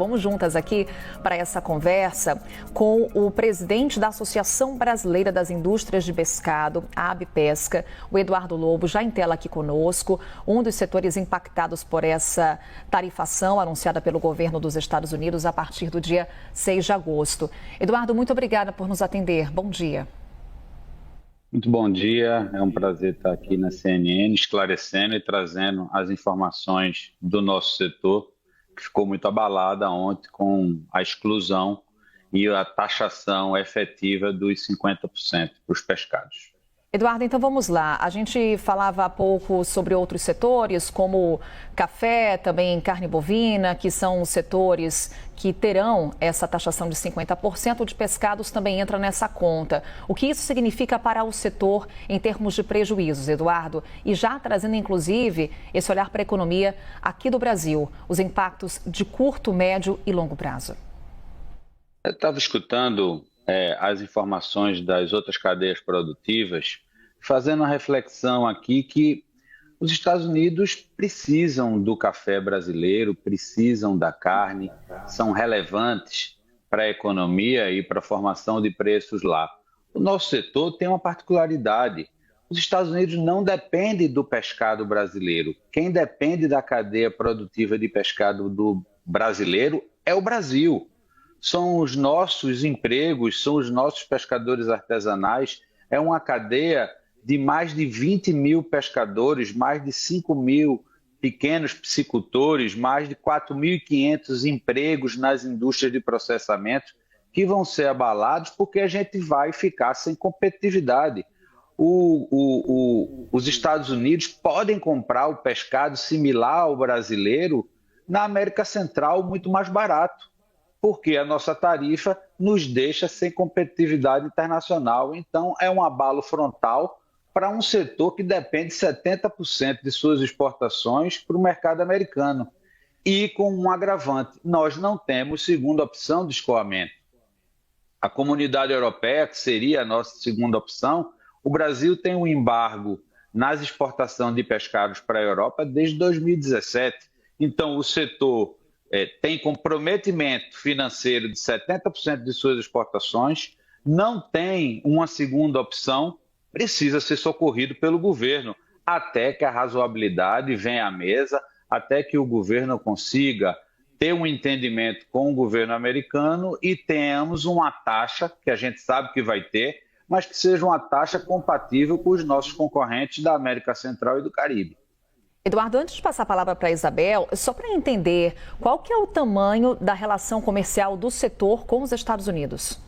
Vamos juntas aqui para essa conversa com o presidente da Associação Brasileira das Indústrias de Pescado, a ABPesca, o Eduardo Lobo, já em tela aqui conosco, um dos setores impactados por essa tarifação anunciada pelo governo dos Estados Unidos a partir do dia 6 de agosto. Eduardo, muito obrigada por nos atender. Bom dia. Muito bom dia, é um prazer estar aqui na CNN esclarecendo e trazendo as informações do nosso setor, que ficou muito abalada ontem com a exclusão e a taxação efetiva dos 50% para os pescados. Eduardo, então vamos lá. A gente falava há pouco sobre outros setores, como café, também carne bovina, que são setores que terão essa taxação de 50%. De pescados também entra nessa conta. O que isso significa para o setor em termos de prejuízos, Eduardo? E já trazendo, inclusive, esse olhar para a economia aqui do Brasil, os impactos de curto, médio e longo prazo. Eu estava escutando as informações das outras cadeias produtivas, fazendo uma reflexão aqui que os Estados Unidos precisam do café brasileiro, precisam da carne, são relevantes para a economia e para a formação de preços lá. O nosso setor tem uma particularidade. Os Estados Unidos não dependem do pescado brasileiro. Quem depende da cadeia produtiva de pescado do brasileiro é o Brasil. São os nossos empregos, são os nossos pescadores artesanais. É uma cadeia de mais de 20 mil pescadores, mais de 5 mil pequenos piscicultores, mais de 4.500 empregos nas indústrias de processamento que vão ser abalados porque a gente vai ficar sem competitividade. Os Estados Unidos podem comprar o pescado similar ao brasileiro na América Central muito mais barato, porque a nossa tarifa nos deixa sem competitividade internacional. Então, é um abalo frontal para um setor que depende 70% de suas exportações para o mercado americano. E com um agravante, nós não temos segunda opção de escoamento. A Comunidade Europeia, que seria a nossa segunda opção, o Brasil tem um embargo nas exportações de pescados para a Europa desde 2017. Então, o setor tem comprometimento financeiro de 70% de suas exportações, não tem uma segunda opção, precisa ser socorrido pelo governo, até que a razoabilidade venha à mesa, até que o governo consiga ter um entendimento com o governo americano e tenhamos uma taxa, que a gente sabe que vai ter, mas que seja uma taxa compatível com os nossos concorrentes da América Central e do Caribe. Eduardo, antes de passar a palavra para a Isabel, só para entender, qual que é o tamanho da relação comercial do setor com os Estados Unidos?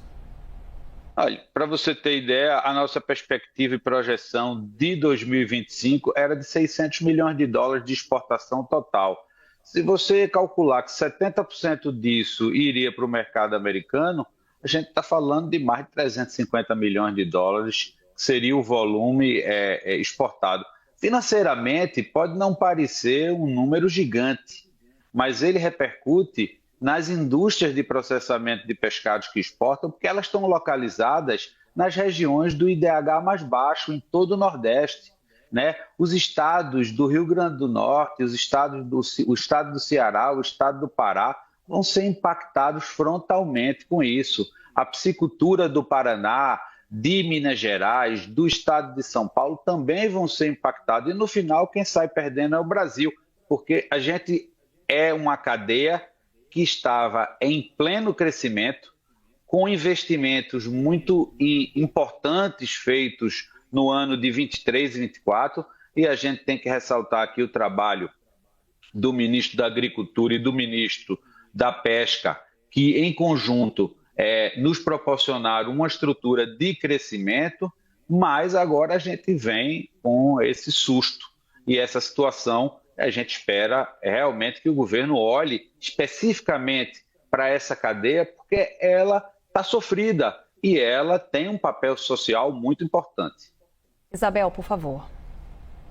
Olha, para você ter ideia, a nossa perspectiva e projeção de 2025 era de 600 milhões de dólares de exportação total. Se você calcular que 70% disso iria para o mercado americano, a gente está falando de mais de 350 milhões de dólares, que seria o volume exportado. Financeiramente, pode não parecer um número gigante, mas ele repercute nas indústrias de processamento de pescados que exportam, porque elas estão localizadas nas regiões do IDH mais baixo, em todo o Nordeste, né? Os estados do Rio Grande do Norte, o estado do Ceará, o estado do Pará, vão ser impactados frontalmente com isso. A piscicultura do Paraná, de Minas Gerais, do estado de São Paulo, também vão ser impactados. E no final, quem sai perdendo é o Brasil, porque a gente é uma cadeia que estava em pleno crescimento, com investimentos muito importantes feitos no ano de 23 e 24, e a gente tem que ressaltar aqui o trabalho do ministro da Agricultura e do ministro da Pesca, que em conjunto nos proporcionaram uma estrutura de crescimento, mas agora a gente vem com esse susto e essa situação. A gente espera realmente que o governo olhe especificamente para essa cadeia, porque ela está sofrida e ela tem um papel social muito importante. Isabel, por favor.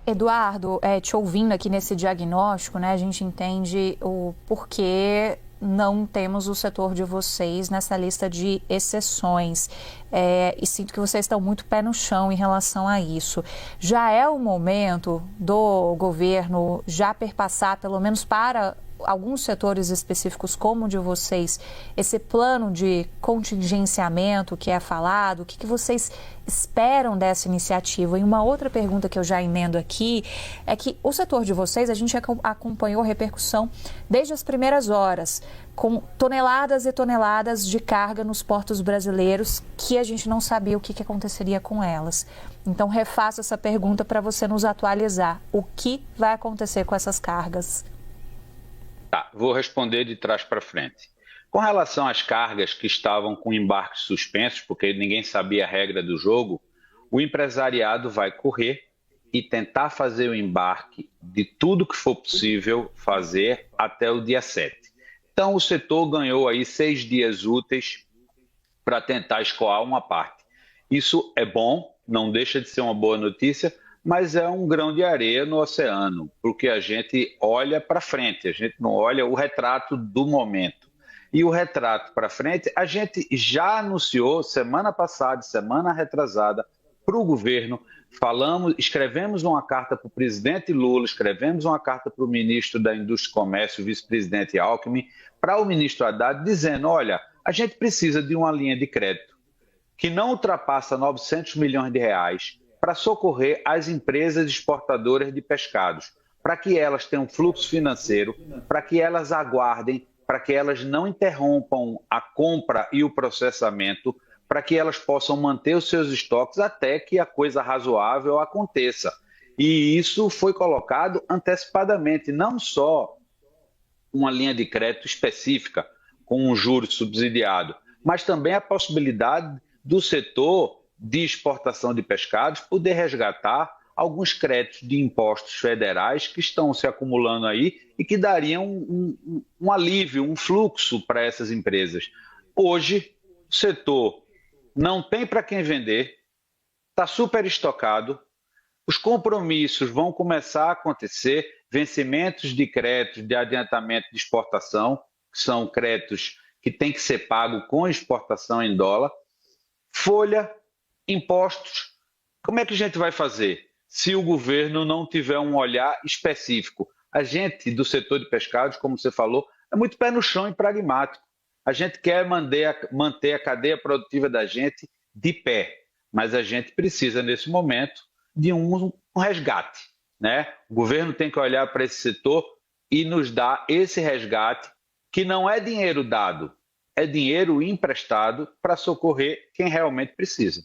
Eduardo, te ouvindo aqui nesse diagnóstico, né, a gente entende o porquê não temos o setor de vocês nessa lista de exceções. E sinto que vocês estão muito pé no chão em relação a isso. Já é o momento do governo já perpassar, pelo menos para alguns setores específicos como o de vocês, esse plano de contingenciamento que é falado, o que vocês esperam dessa iniciativa? E uma outra pergunta que eu já emendo aqui é que o setor de vocês, a gente acompanhou a repercussão desde as primeiras horas, com toneladas e toneladas de carga nos portos brasileiros que a gente não sabia o que aconteceria com elas. Então, refaço essa pergunta para você nos atualizar. O que vai acontecer com essas cargas? Tá, vou responder de trás para frente. Com relação às cargas que estavam com embarques suspensos, porque ninguém sabia a regra do jogo, o empresariado vai correr e tentar fazer o embarque de tudo que for possível fazer até o dia 7. Então, o setor ganhou aí 6 dias úteis para tentar escoar uma parte. Isso é bom, não deixa de ser uma boa notícia, mas é um grão de areia no oceano, porque a gente olha para frente, a gente não olha o retrato do momento. E o retrato para frente, a gente já anunciou semana passada, semana retrasada, para o governo, escrevemos uma carta para o presidente Lula, escrevemos uma carta para o ministro da Indústria e Comércio, o vice-presidente Alckmin, para o ministro Haddad, dizendo, olha, a gente precisa de uma linha de crédito que não ultrapassa 900 milhões de reais para socorrer as empresas exportadoras de pescados, para que elas tenham fluxo financeiro, para que elas aguardem, para que elas não interrompam a compra e o processamento, para que elas possam manter os seus estoques até que a coisa razoável aconteça. E isso foi colocado antecipadamente, não só uma linha de crédito específica com um juro subsidiado, mas também a possibilidade do setor de exportação de pescados poder resgatar alguns créditos de impostos federais que estão se acumulando aí e que dariam um alívio, um fluxo para essas empresas. Hoje, o setor não tem para quem vender, está super estocado, os compromissos vão começar a acontecer, vencimentos de créditos de adiantamento de exportação, que são créditos que têm que ser pagos com exportação em dólar, folha, impostos. Como é que a gente vai fazer se o governo não tiver um olhar específico? A gente do setor de pescados, como você falou, é muito pé no chão e pragmático. A gente quer manter a cadeia produtiva da gente de pé, mas a gente precisa, nesse momento, de um resgate, né? O governo tem que olhar para esse setor e nos dar esse resgate, que não é dinheiro dado, é dinheiro emprestado para socorrer quem realmente precisa.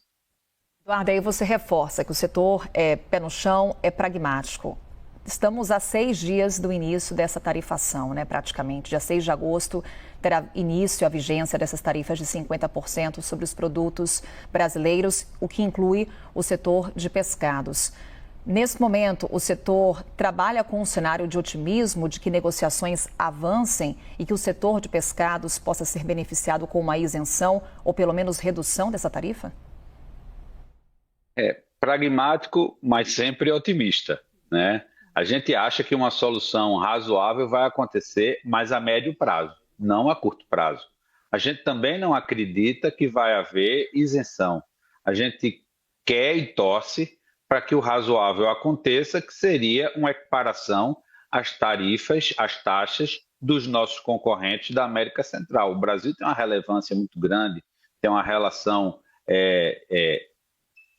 Eduardo, aí você reforça que o setor é pé no chão, é pragmático. Estamos a 6 dias do início dessa tarifação, né? Praticamente. Dia 6 de agosto terá início a vigência dessas tarifas de 50% sobre os produtos brasileiros, o que inclui o setor de pescados. Nesse momento, o setor trabalha com um cenário de otimismo de que negociações avancem e que o setor de pescados possa ser beneficiado com uma isenção ou pelo menos redução dessa tarifa? É pragmático, mas sempre otimista, né? A gente acha que uma solução razoável vai acontecer, mas a médio prazo, não a curto prazo. A gente também não acredita que vai haver isenção. A gente quer e torce para que o razoável aconteça, que seria uma equiparação às tarifas, às taxas dos nossos concorrentes da América Central. O Brasil tem uma relevância muito grande, tem uma relação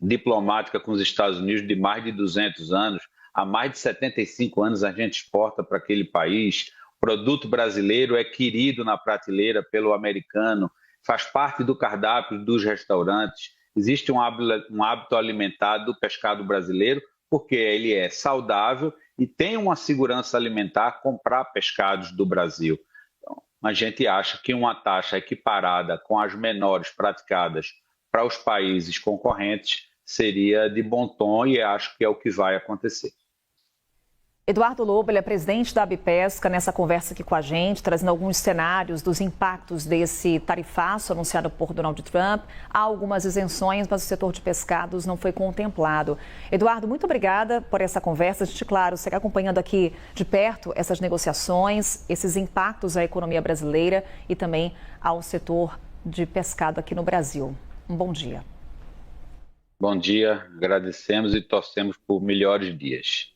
diplomática com os Estados Unidos de mais de 200 anos. Há mais de 75 anos a gente exporta para aquele país. O produto brasileiro é querido na prateleira pelo americano, faz parte do cardápio dos restaurantes. Existe um hábito alimentar do pescado brasileiro, porque ele é saudável e tem uma segurança alimentar comprar pescados do Brasil. Então, a gente acha que uma taxa equiparada com as menores praticadas para os países concorrentes seria de bom tom e acho que é o que vai acontecer. Eduardo Lobo, ele é presidente da Abipesca, nessa conversa aqui com a gente, trazendo alguns cenários dos impactos desse tarifaço anunciado por Donald Trump. Há algumas isenções, mas o setor de pescados não foi contemplado. Eduardo, muito obrigada por essa conversa. A gente, claro, segue acompanhando aqui de perto essas negociações, esses impactos à economia brasileira e também ao setor de pescado aqui no Brasil. Um bom dia. Bom dia, agradecemos e torcemos por melhores dias.